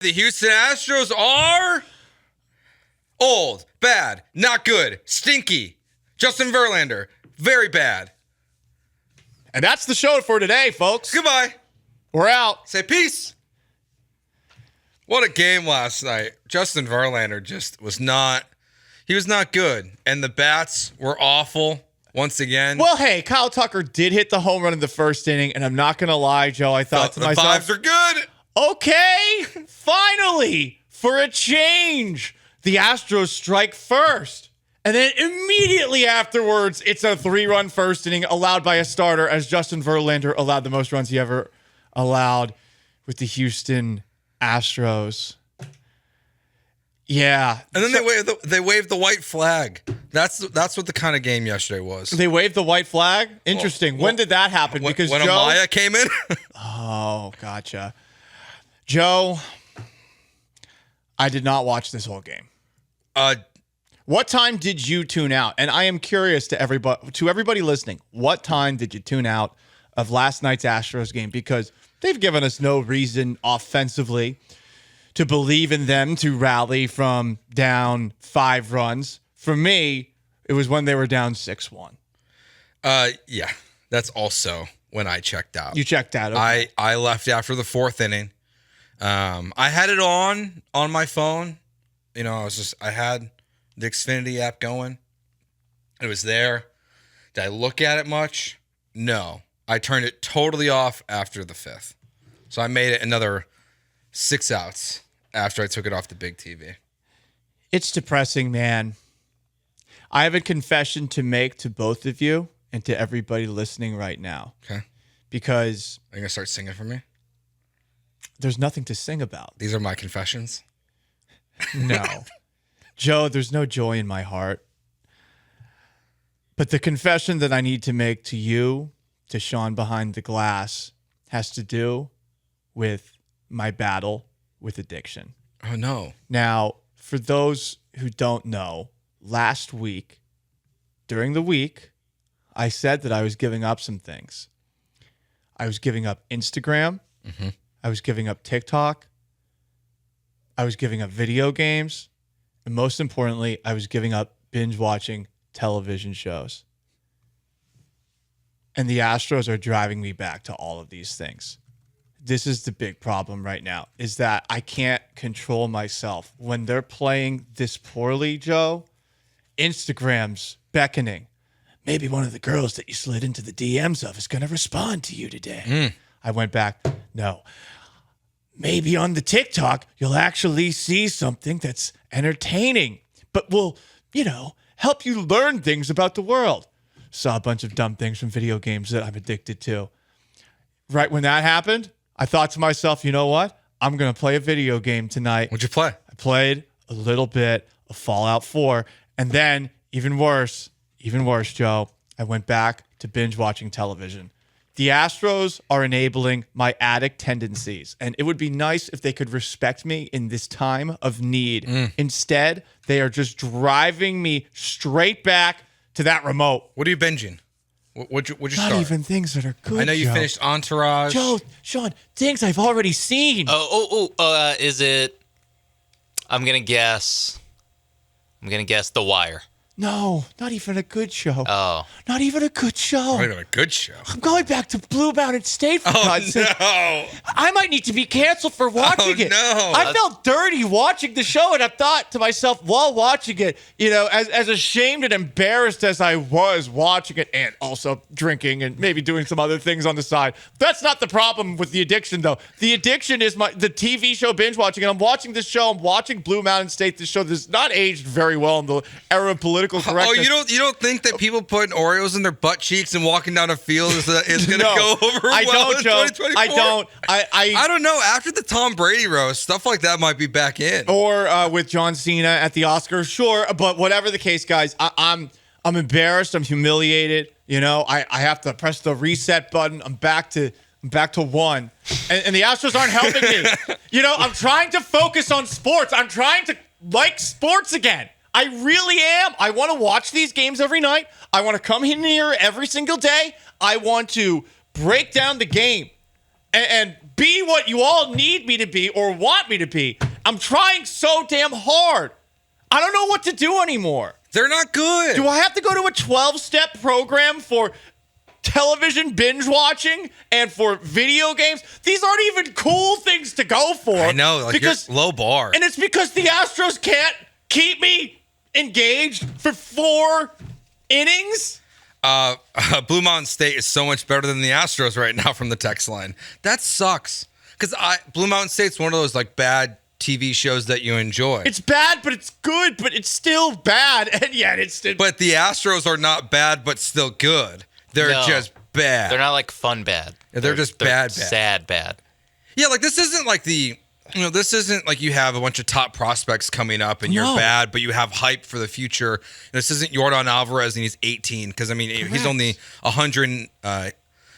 The Houston Astros are old, bad, not good, stinky. Justin Verlander, very bad. And that's the show for today, folks. Goodbye. We're out. Say peace. What a game last night. Justin Verlander just was not good. And the bats were awful once again. Well, hey, Kyle Tucker did hit the home run in the first inning, and I'm not going to lie, Joe, I thought to myself, the vibes are good. Okay, finally, for a change, the Astros strike first. And then immediately afterwards, it's a 3-run first inning allowed by a starter as Justin Verlander allowed the most runs he ever allowed with the Houston Astros. Yeah. And then they waved the white flag. That's what the kind of game yesterday was. They waved the white flag? Interesting. When did that happen? Because when Joe, Amaya came in? Oh, gotcha. Joe, I did not watch this whole game. What time did you tune out? And I am curious to everybody listening, what time did you tune out of last night's Astros game? Because they've given us no reason offensively to believe in them to rally from down 5 runs. For me, it was when they were down 6-1. Yeah, that's also when I checked out. You checked out. Okay. I left after the 4th inning. I had it on my phone. You know, I had the Xfinity app going. It was there. Did I look at it much? No. I turned it totally off after the 5th. So I made it another 6 outs after I took it off the big TV. It's depressing, man. I have a confession to make to both of you and to everybody listening right now. Okay. Because are you going to start singing for me? There's nothing to sing about. These are my confessions? No. Joe, there's no joy in my heart. But the confession that I need to make to you, to Sean behind the glass, has to do with my battle with addiction. Oh, no. Now, for those who don't know, last week, during the week, I said that I was giving up some things. I was giving up Instagram. Mm-hmm. I was giving up TikTok. I was giving up video games. And most importantly, I was giving up binge watching television shows. And the Astros are driving me back to all of these things. This is the big problem right now, is that I can't control myself. When they're playing this poorly, Joe, Instagram's beckoning. Maybe one of the girls that you slid into the DMs of is going to respond to you today. I went back, no. Maybe on the TikTok, you'll actually see something that's entertaining, but will, help you learn things about the world. Saw a bunch of dumb things from video games that I'm addicted to. Right when that happened, I thought to myself, you know what? I'm going to play a video game tonight. What'd you play? I played a little bit of Fallout 4, and then even worse, Joe, I went back to binge watching television. The Astros are enabling my addict tendencies, and it would be nice if they could respect me in this time of need. Instead, they are just driving me straight back to that remote. What are you binging? What'd you start? Not even things that are good, I know you Joe. finished Entourage. Joe, Sean, things I've already seen. Is it? I'm gonna guess The Wire. No, not even a good show. Oh. Not even a good show. Not even a good show. I'm going back to Blue Mountain State for God's sake. No. I might need to be canceled for watching it. No. I felt dirty watching the show, and I thought to myself while watching it, as ashamed and embarrassed as I was watching it and also drinking and maybe doing some other things on the side. That's not the problem with the addiction, though. The addiction is the TV show binge watching, and I'm watching this show. I'm watching Blue Mountain State, this show that's not aged very well in the era of political correctness. Oh, you don't think that people putting Oreos in their butt cheeks and walking down a field is going to go over well in 2024? I don't. I don't know. After the Tom Brady roast, stuff like that might be back in. Or with John Cena at the Oscars, sure. But whatever the case, guys, I'm embarrassed. I'm humiliated. I have to press the reset button. I'm back to one. And the Astros aren't helping me. I'm trying to focus on sports. I'm trying to like sports again. I really am. I want to watch these games every night. I want to come in here every single day. I want to break down the game and be what you all need me to be or want me to be. I'm trying so damn hard. I don't know what to do anymore. They're not good. Do I have to go to a 12-step program for television binge watching and for video games? These aren't even cool things to go for. I know, like because you're low bar. And it's because the Astros can't keep me engaged for 4 innings. Blue Mountain State is so much better than the Astros right now from the text line. That sucks. Because Blue Mountain State's one of those like bad TV shows that you enjoy. It's bad, but it's good, but it's still bad, and yet it's still. But the Astros are not bad, but still good. They're just bad. They're not like fun bad. They're just bad. Sad bad. Yeah, like this isn't like this isn't like you have a bunch of top prospects coming up and you're bad, but you have hype for the future. This isn't Yordan Alvarez and he's 18 because I mean he's only 100.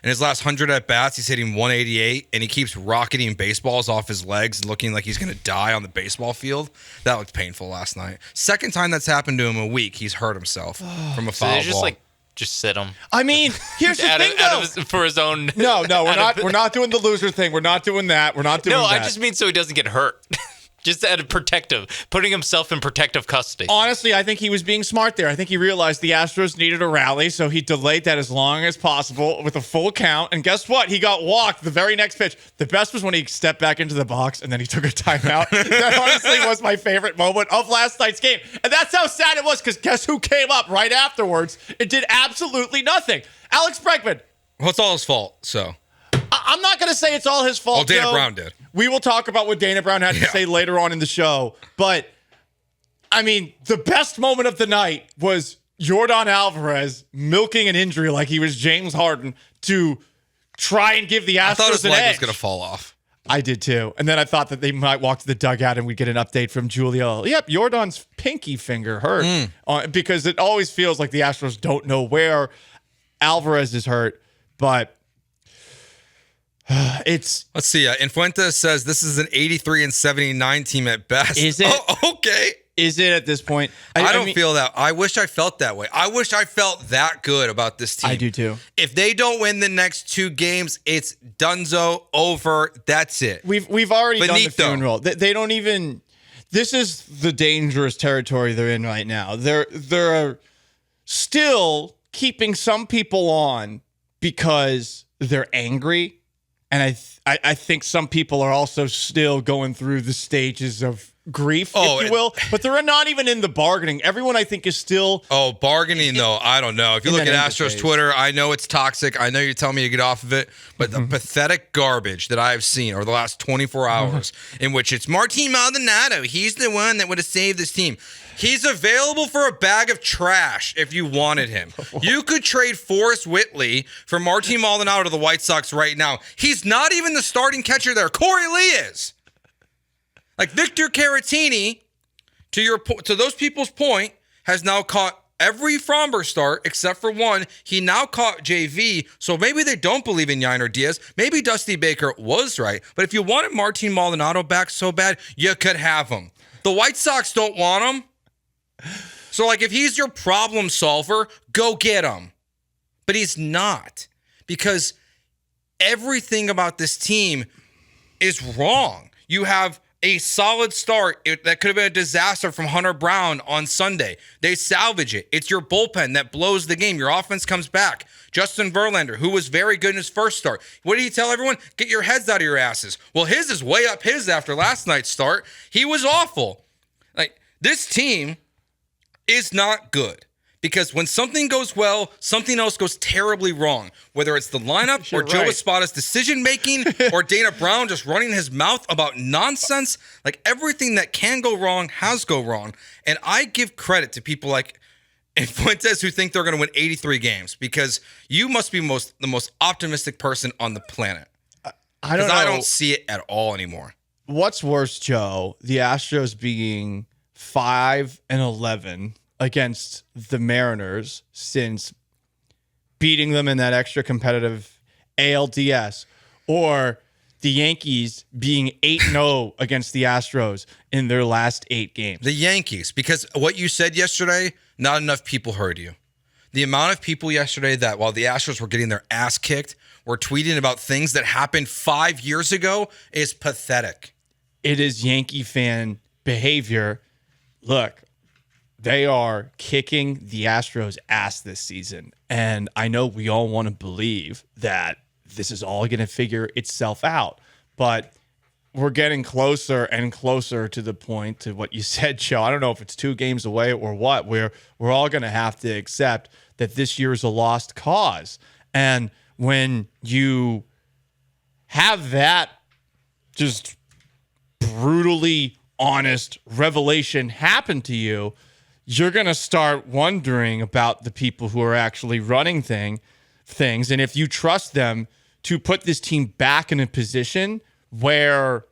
In his last 100 at bats, he's hitting 188, and he keeps rocketing baseballs off his legs, looking like he's going to die on the baseball field. That looked painful last night. Second time that's happened to him a week, he's hurt himself from a foul ball. Just sit him. I mean, here's the thing, though. For his own. No, we're not doing the loser thing. We're not doing that. We're not doing that. No, I just mean so he doesn't get hurt. Just putting himself in protective custody. Honestly, I think he was being smart there. I think he realized the Astros needed a rally, so he delayed that as long as possible with a full count. And guess what? He got walked the very next pitch. The best was when he stepped back into the box and then he took a timeout. That honestly was my favorite moment of last night's game. And that's how sad it was, because guess who came up right afterwards? It did absolutely nothing. Alex Bregman. Well, it's all his fault, so. I'm not going to say it's all his fault. Well, Dana Joe. Brown did. We will talk about what Dana Brown had to say later on in the show. But, I mean, the best moment of the night was Yordan Alvarez milking an injury like he was James Harden to try and give the Astros an edge. I thought his leg was going to fall off. I did too. And then I thought that they might walk to the dugout and we'd get an update from Julio. Yep, Yordan's pinky finger hurt. Because it always feels like the Astros don't know where Alvarez is hurt. But let's see. Infuentes says this is an 83 and 79 team at best. Is it? Oh, okay. Is it at this point? I don't feel that. I wish I felt that way. I wish I felt that good about this team. I do too. If they don't win the next 2 games, it's donezo, over. That's it. We've already done the funeral. They don't even. This is the dangerous territory they're in right now. They're still keeping some people on because they're angry. And I think some people are also still going through the stages of grief, if you will. But they're not even in the bargaining. Everyone, I think, is still... Oh, bargaining, though, I don't know. If you look at Astros Twitter, I know it's toxic. I know you're telling me to get off of it. But the pathetic garbage that I've seen over the last 24 hours in which it's Martin Maldonado. He's the one that would have saved this team. He's available for a bag of trash if you wanted him. You could trade Forrest Whitley for Martin Maldonado to the White Sox right now. He's not even the starting catcher there. Corey Lee is. Like Victor Caratini, to those people's point, has now caught every Fromber start except for one. He now caught JV, so maybe they don't believe in Yainer Diaz. Maybe Dusty Baker was right. But if you wanted Martin Maldonado back so bad, you could have him. The White Sox don't want him. So, like, if he's your problem solver, go get him. But he's not, because everything about this team is wrong. You have a solid start that could have been a disaster from Hunter Brown on Sunday. They salvage it. It's your bullpen that blows the game. Your offense comes back. Justin Verlander, who was very good in his first start. What did he tell everyone? Get your heads out of your asses. Well, his is way up his after last night's start. He was awful. Like, this team is not good, because when something goes well, something else goes terribly wrong. Whether it's the lineup or Joe Espada's decision-making or Dana Brown just running his mouth about nonsense, like everything that can go wrong has go wrong. And I give credit to people like Fuentes who think they're going to win 83 games, because you must be the most optimistic person on the planet. I don't know. I don't see it at all anymore. What's worse, Joe? The Astros being 5-11 against the Mariners since beating them in that extra competitive ALDS, or the Yankees being 8-0 against the Astros in their last 8 games. The Yankees, because what you said yesterday, not enough people heard you. The amount of people yesterday that while the Astros were getting their ass kicked or tweeting about things that happened 5 years ago is pathetic. It is Yankee fan behavior. Look, they are kicking the Astros' ass this season. And I know we all want to believe that this is all going to figure itself out. But we're getting closer and closer to the point to what you said, Joe. I don't know if it's 2 games away or what, where we're all going to have to accept that this year is a lost cause. And when you have that just brutally honest revelation happen to you, you're going to start wondering about the people who are actually running things. And if you trust them to put this team back in a position where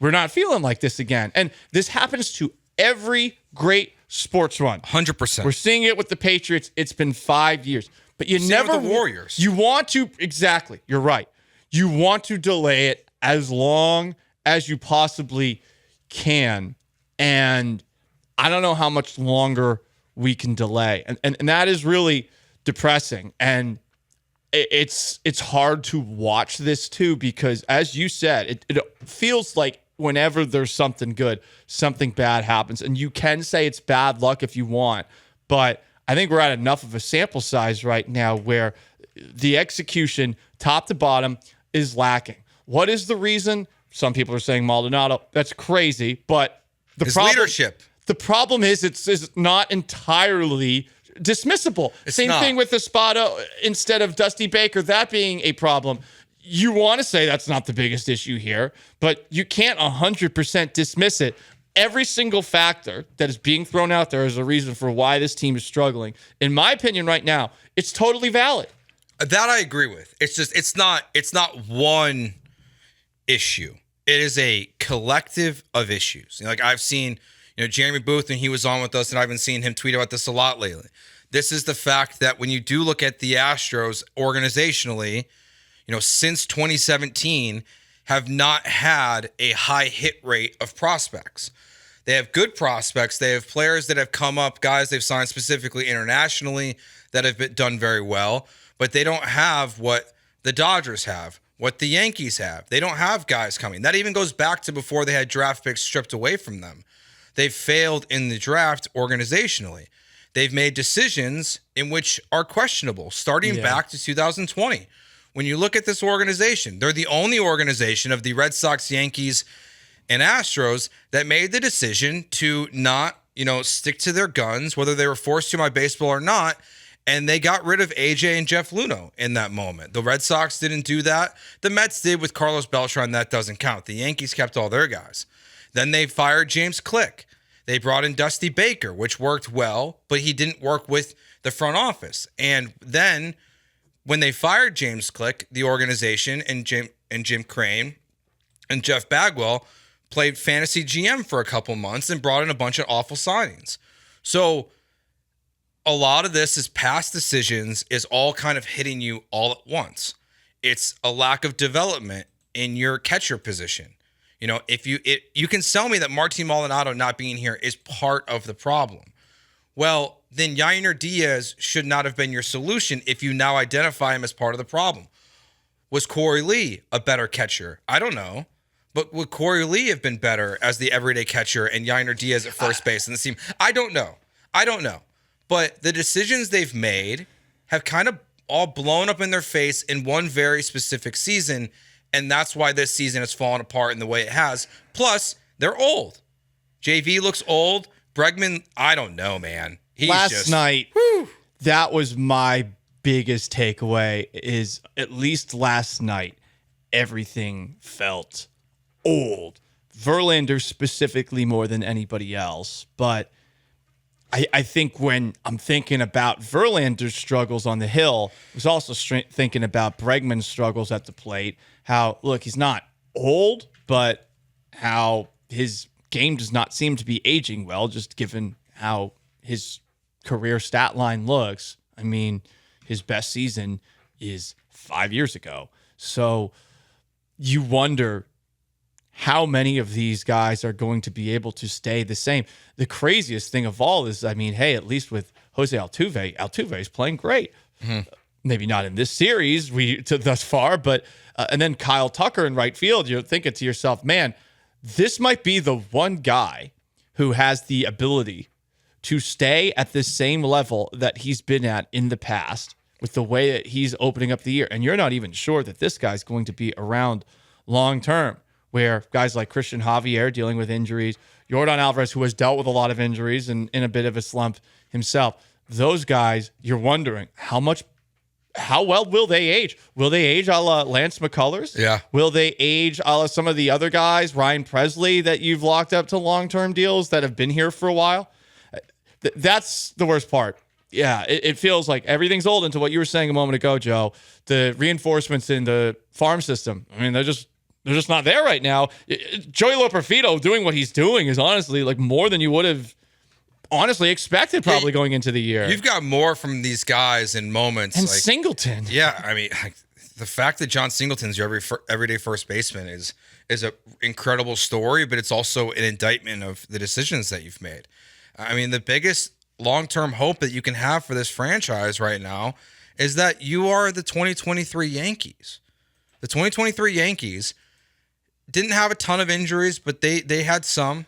we're not feeling like this again. And this happens to every great sports run. 100%. We're seeing it with the Patriots. It's been 5 years. But you never with the Warriors. You want to, exactly. You're right. You want to delay it as long as you possibly can. And I don't know how much longer we can delay. And that is really depressing. And it's hard to watch this too, because as you said, it feels like whenever there's something good, something bad happens. And you can say it's bad luck if you want, but I think we're at enough of a sample size right now where the execution top to bottom is lacking. What is the reason? Some people are saying Maldonado. That's crazy, but His leadership. The problem is it's not entirely dismissible. Same thing with Espada instead of Dusty Baker, that being a problem. You want to say that's not the biggest issue here, but you can't 100% dismiss it. Every single factor that is being thrown out there as a reason for why this team is struggling, in my opinion right now, it's totally valid. That I agree with. It's just it's not one issue. It is a collective of issues. Like I've seen, Jeremy Booth, and he was on with us, and I've been seeing him tweet about this a lot lately. This is the fact that when you do look at the Astros organizationally, since 2017, have not had a high hit rate of prospects. They have good prospects. They have players that have come up, guys they've signed specifically internationally that have done very well, but they don't have what the Dodgers have, what the Yankees have. They don't have guys coming. That even goes back to before they had draft picks stripped away from them. They've failed in the draft organizationally. They've made decisions in which are questionable, starting back to 2020. When you look at this organization, they're the only organization of the Red Sox, Yankees, and Astros that made the decision to not, stick to their guns, whether they were forced to by baseball or not, and they got rid of AJ and Jeff Luhnow in that moment. The Red Sox didn't do that. The Mets did with Carlos Beltran. That doesn't count. The Yankees kept all their guys. Then they fired James Click. They brought in Dusty Baker, which worked well, but he didn't work with the front office. And then when they fired James Click, the organization and Jim Crane and Jeff Bagwell played fantasy GM for a couple months and brought in a bunch of awful signings. So a lot of this is past decisions is all kind of hitting you all at once. It's a lack of development in your catcher position. If you can sell me that Martin Maldonado not being here is part of the problem. Well, then Yainer Diaz should not have been your solution if you now identify him as part of the problem. Was Corey Lee a better catcher? I don't know. But would Corey Lee have been better as the everyday catcher and Yainer Diaz at first base in the team? I don't know. But the decisions they've made have kind of all blown up in their face in one very specific season. And that's why this season has fallen apart in the way it has. Plus, they're old. JV looks old. Bregman, I don't know, man. Last night, that was my biggest takeaway is at least last night, everything felt old. Verlander specifically more than anybody else. But I think when I'm thinking about Verlander's struggles on the hill, I was also thinking about Bregman's struggles at the plate. How, look, he's not old, but how his game does not seem to be aging well, just given how his career stat line looks. I mean, his best season is 5 years ago. So you wonder how many of these guys are going to be able to stay the same. The craziest thing of all is, at least with Jose Altuve is playing great. Mm-hmm. maybe not in this series thus far, but and then Kyle Tucker in right field. You're thinking to yourself, man, this might be the one guy who has the ability to stay at the same level that he's been at in the past with the way that he's opening up the year. And you're not even sure that this guy's going to be around long term, where guys like Christian Javier dealing with injuries, Yordan Alvarez, who has dealt with a lot of injuries and in a bit of a slump himself, those guys, you're wondering how well will they age? Will they age a la Lance McCullers? Yeah. Will they age a la some of the other guys, Ryan Presley, that you've locked up to long-term deals that have been here for a while? That's the worst part. Yeah, it feels like everything's old into what you were saying a moment ago, Joe. The reinforcements in the farm system, I mean, they're just not there right now. Joey Loperfido doing what he's doing is honestly like more than you would have honestly expected probably going into the year. You've got more from these guys in moments. And like, Singleton. Yeah, I mean, like, the fact that John Singleton's your everyday first baseman is an incredible story, but it's also an indictment of the decisions that you've made. I mean, the biggest long-term hope that you can have for this franchise right now is that you are the 2023 Yankees. The 2023 Yankees didn't have a ton of injuries, but they had some,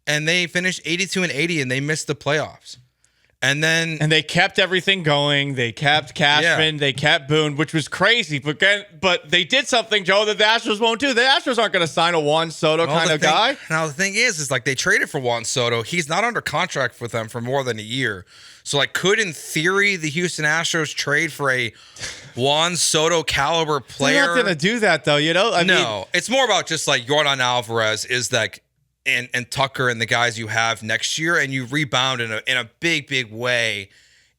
and they finished 82-80, and they missed the playoffs. And they kept everything going. They kept Cashman. Yeah. They kept Boone, which was crazy. But they did something, Joe, that the Astros won't do. The Astros aren't going to sign a Juan Soto kind of guy. Now, the thing is like they traded for Juan Soto. He's not under contract with them for more than a year. So, like, could, in theory, the Houston Astros trade for a Juan Soto caliber player? They're not going to do that, though, you know? I mean, it's more about just, like, Yordan Alvarez is, like, and Tucker and the guys you have next year, and you rebound in a big way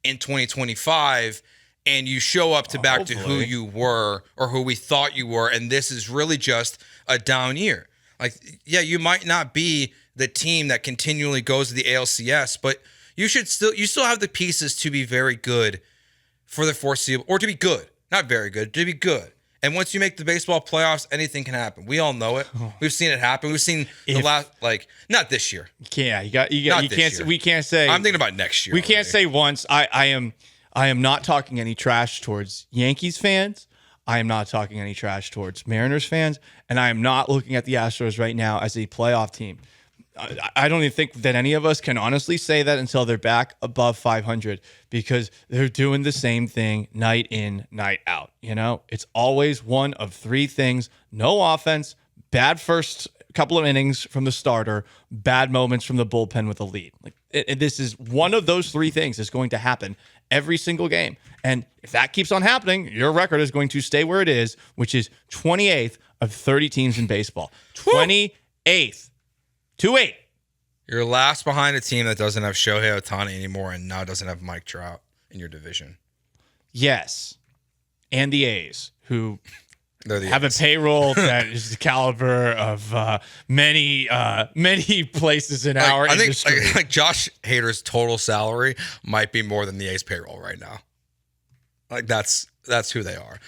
in 2025, and you show up to back to who you were or who we thought you were, and this is really just a down year. Like, yeah, you might not be the team that continually goes to the ALCS, but you still have the pieces to be very good for the foreseeable, or to be good, not very good, to be good. And once you make the baseball playoffs, anything can happen. We all know it. We've seen it happen. We've seen the last, like, not this year. Yeah, you can't. We can't say. I'm thinking about next year. We can't say once. I am not talking any trash towards Yankees fans. I am not talking any trash towards Mariners fans, and I am not looking at the Astros right now as a playoff team. I don't even think that any of us can honestly say that until they're back above 500, because they're doing the same thing night in, night out. You know, it's always one of three things: no offense, bad first couple of innings from the starter, bad moments from the bullpen with a lead. Like, this is one of those three things is going to happen every single game. And if that keeps on happening, your record is going to stay where it is, which is 28th of 30 teams in baseball. 28th. 2-8. You're last behind a team that doesn't have Shohei Ohtani anymore and now doesn't have Mike Trout in your division. Yes. And the A's, who have A's. A payroll that is the caliber of many places in our industry. I think Josh Hader's total salary might be more than the A's payroll right now. Like, that's who they are.